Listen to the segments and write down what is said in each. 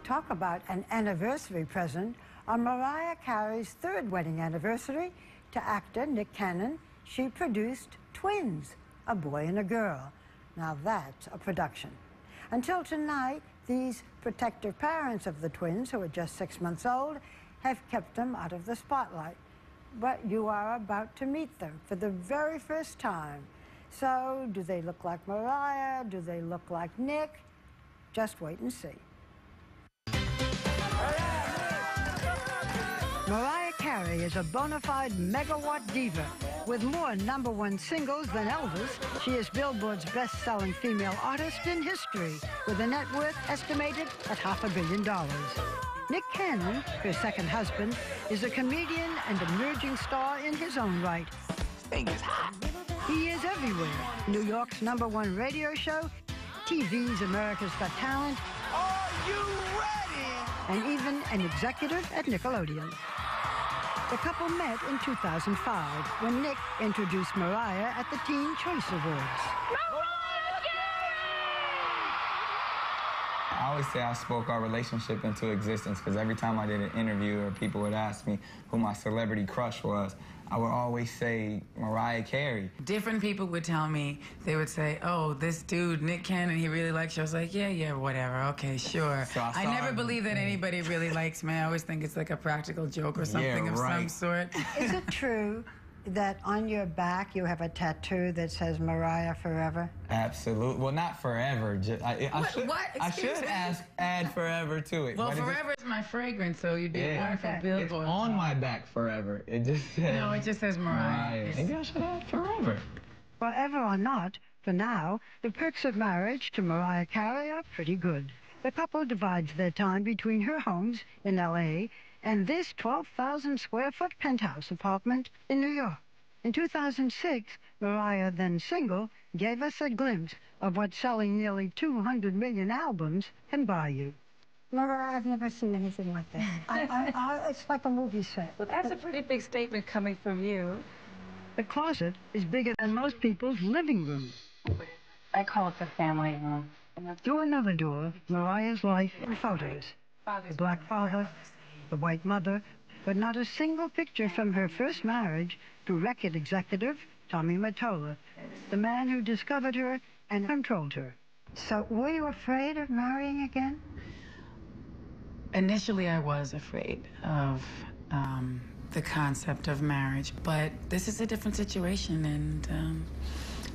Talk about an anniversary present. On Mariah Carey's third wedding anniversary to actor Nick Cannon, she produced twins, a boy and a girl. Now that's a production. Until tonight, these protective parents of the twins, who are just 6 months old, have kept them out of the spotlight. But you are about to meet them for the very first time. So, do they look like Mariah? Do they look like Nick? Just wait and see. Mariah Carey is a bona fide megawatt diva. With more #1 singles than Elvis, she is Billboard's best-selling female artist in history, with a net worth estimated at $500 million. Nick Cannon, her second husband, is a comedian and emerging star in his own right. This thing is hot. He is everywhere. New York's #1 radio show, TV's America's Got Talent. Are you ready? And even an executive at Nickelodeon. The couple met in 2005 when Nick introduced Mariah at the Teen Choice Awards. I always say I spoke our relationship into existence, because every time I did an interview or people would ask me who my celebrity crush was, I would always say Mariah Carey. Different people would tell me, they would say, oh, this dude, Nick Cannon, he really likes you. I was like, yeah, whatever, okay, sure. So I never believe that anybody really likes me. I always think it's like a practical joke or something of some sort. Is it true that on your back you have a tattoo that says Mariah Forever? Absolutely. Well, not forever. I should add forever to it. Well, forever is my fragrance, so you'd be one for Billboard. It's on my back forever. It just says... No, it just says Mariah. Maybe I should add forever. Forever or not, for now, the perks of marriage to Mariah Carey are pretty good. The couple divides their time between her homes in L.A. and this 12,000 square foot penthouse apartment in New York. In 2006, Mariah, then single, gave us a glimpse of what selling nearly 200 million albums can buy you. Mariah, I've never seen anything like that. It's like a movie set. Well, that's a pretty big statement coming from you. The closet is bigger than most people's living room. I call it the family room. Through another door, Mariah's life in photos. The black father, the white mother, but not a single picture from her first marriage to record executive Tommy Mottola, the man who discovered her and controlled her. So were you afraid of marrying again? Initially, I was afraid of the concept of marriage, but this is a different situation, and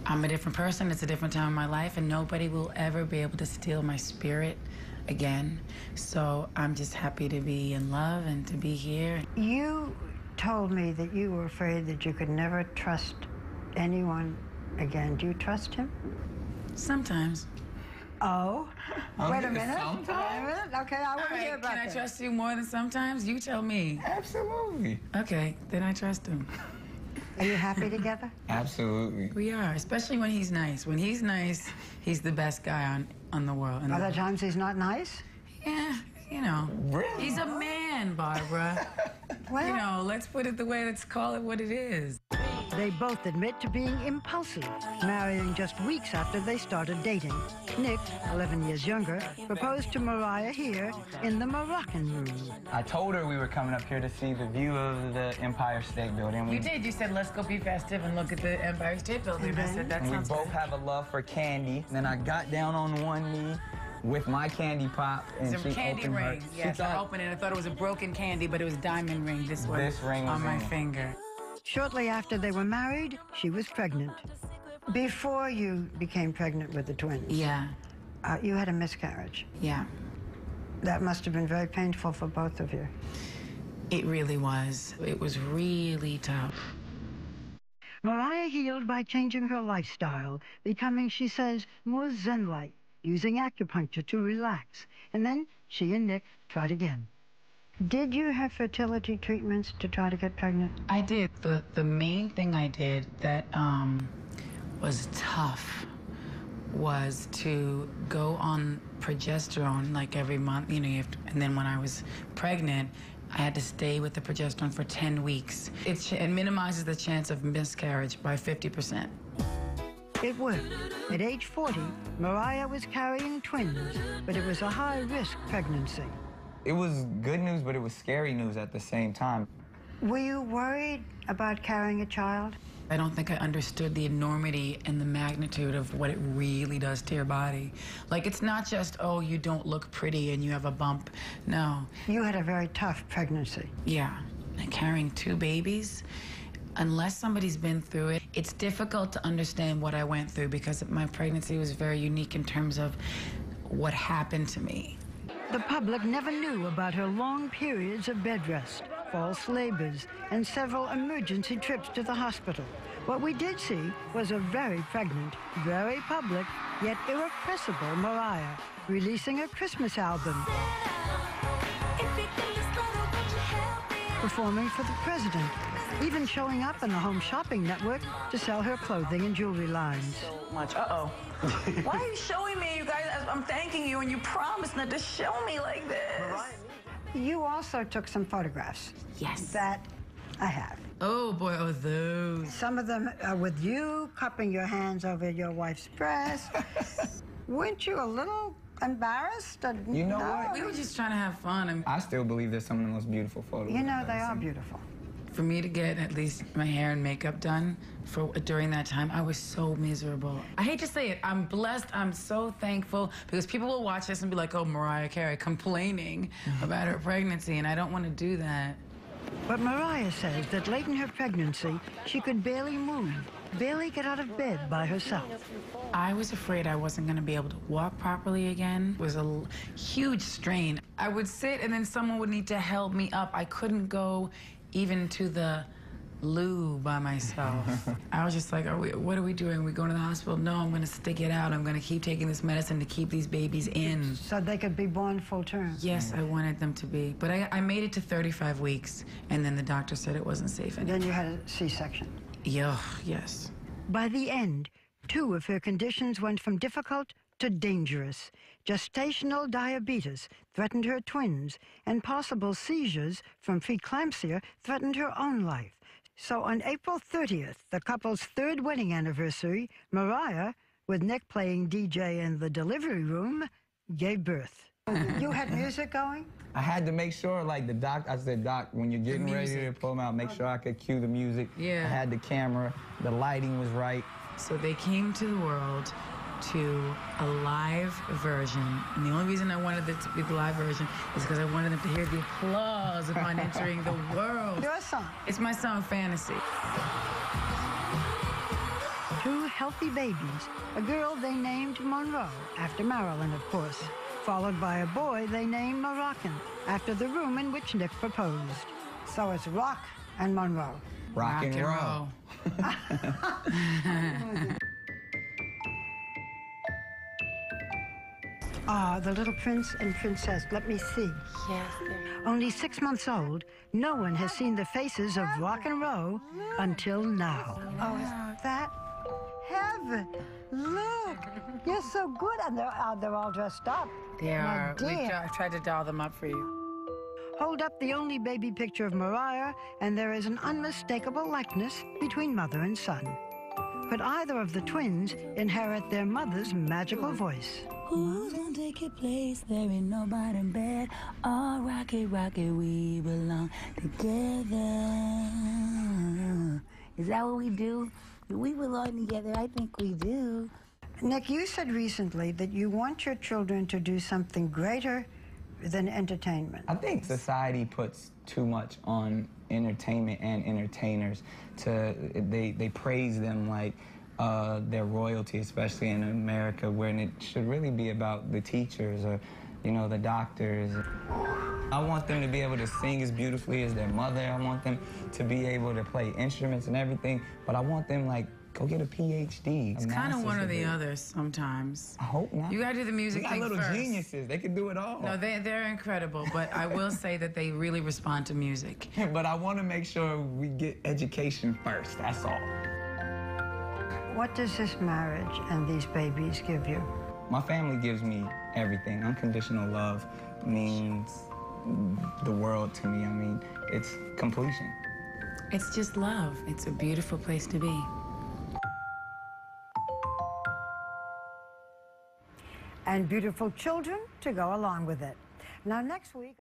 I'm a different person. It's a different time in my life, and nobody will ever be able to steal my spirit again. So I'm just happy to be in love and to be here. You told me that you were afraid that you could never trust anyone again. Do you trust him? Sometimes. Oh? Wait a minute. Sometimes? Okay, I want to hear about that. Can I trust you more than sometimes? You tell me. Absolutely. Okay, then I trust him. Are you happy together? Absolutely. We are, especially when he's nice. When he's nice, he's the best guy on the world. Other times he's not nice? Yeah, you know. Really? He's a man, Barbara. Well, you know, let's put it the way, let's call it what it is. they both admit to being impulsive, marrying just weeks after they started dating. Nick, 11 years younger, proposed to Mariah here in the Moroccan room. I told her we were coming up here to see the view of the Empire State Building. You did. You said, let's go be festive and look at the Empire State Building. And I said, that sounds good. We both have a love for candy. And then I got down on one knee with my candy pop, and it's a candy ring. Yes, I opened it. I thought it was a broken candy, but it was diamond ring. This one. This ring was on my finger. Shortly after they were married, she was pregnant. Before you became pregnant with the twins. Yeah. You had a miscarriage. Yeah. That must have been very painful for both of you. It really was. It was really tough. Mariah healed by changing her lifestyle, becoming, she says, more zen-like, using acupuncture to relax. And then she and Nick tried again. Did you have fertility treatments to try to get pregnant? I did. The main thing I did that was tough was to go on progesterone like every month. You know, you have to, and then when I was pregnant, I had to stay with the progesterone for 10 weeks. It minimizes the chance of miscarriage by 50%. It worked. At age 40, Mariah was carrying twins, but it was a high-risk pregnancy. It was good news, but it was scary news at the same time. Were you worried about carrying a child? I don't think I understood the enormity and the magnitude of what it really does to your body. Like, it's not just, oh, you don't look pretty and you have a bump. No. You had a very tough pregnancy. Yeah. And carrying 2 babies, unless somebody's been through it, it's difficult to understand what I went through because my pregnancy was very unique in terms of what happened to me. The public never knew about her long periods of bed rest, false labors, and several emergency trips to the hospital. What we did see was a very pregnant, very public, yet irrepressible Mariah releasing a Christmas album, performing for the president, even showing up in the Home Shopping Network to sell her clothing and jewelry lines. Much. Uh-oh. Why are you showing me, you guys? I'm thanking you, and you promised not to show me like this. You also took some photographs. Yes. That I have. Oh, boy, oh, those. Some of them are with you, cupping your hands over your wife's breast. Weren't you a little embarrassed? You know what? We were just trying to have fun. And I still believe they're some of the most beautiful photos. You know, I've they ever are seen. beautiful. for me to get at least my hair and makeup done during that time, I was so miserable. I hate to say it, I'm blessed, I'm so thankful, because people will watch this and be like, oh, Mariah Carey complaining about her pregnancy, and I don't want to do that. But Mariah says that late in her pregnancy, she could barely move, barely get out of bed by herself. I was afraid I wasn't going to be able to walk properly again. It was a huge strain. I would sit and then someone would need to help me up. I couldn't go even to the loo by myself. I was just like, what are we doing? Are we going to the hospital? No, I'm going to stick it out. I'm going to keep taking this medicine to keep these babies in. So they could be born full term. Yes, I wanted them to be. But I made it to 35 weeks, and then the doctor said it wasn't safe anymore. Then you had a C-section. Yeah, yes. By the end, 2 of her conditions went from difficult to dangerous. Gestational diabetes threatened her twins, and possible seizures from preeclampsia threatened her own life. So on April 30th, the couple's 3rd wedding anniversary, Mariah, with Nick playing DJ in the delivery room, gave birth. You had music going? I had to make sure, like, I said, Doc, when you're getting ready to pull them out, make sure I could cue the music. Yeah. I had the camera, the lighting was right. So they came to the world to a live version. And the only reason I wanted it to be the live version is because I wanted them to hear the applause upon entering the world. Your song. It's my song, Fantasy. 2 healthy babies, a girl they named Monroe, after Marilyn, of course, followed by a boy they named Moroccan, after the room in which Nick proposed. So it's Rock and Monroe. Rock and roll. The little prince and princess, let me see. Yes. Only 6 months old, no one has seen the faces of Rock and Roll until now. Oh, is that heaven? Look, you're so good, and they're all dressed up. They are. My dear. I tried to doll them up for you. Hold up the only baby picture of Mariah, and there is an unmistakable likeness between mother and son. Could either of the twins inherit their mother's magical voice? Who's gonna take your place? There ain't nobody bad. All rocket, rocket, we belong together. Is that what we do? Do we belong together? I think we do. Nick, you said recently that you want your children to do something greater than entertainment. I think society puts too much on entertainment and entertainers. They praise them like their royalty, especially in America, when it should really be about the teachers or, you know, the doctors. I want them to be able to sing as beautifully as their mother. I want them to be able to play instruments and everything, but I want them, like, go get a PhD. It's kind of one or the other sometimes. I hope not. You gotta do the music We thing got little first. geniuses. They can do it all. No, they're incredible, but I will say that they really respond to music. But I want to make sure we get education first, that's all. What does this marriage and these babies give you? My family gives me everything. Unconditional love means the world to me. I mean, it's completion. It's just love. It's a beautiful place to be. and beautiful children to go along with it. Now, next week...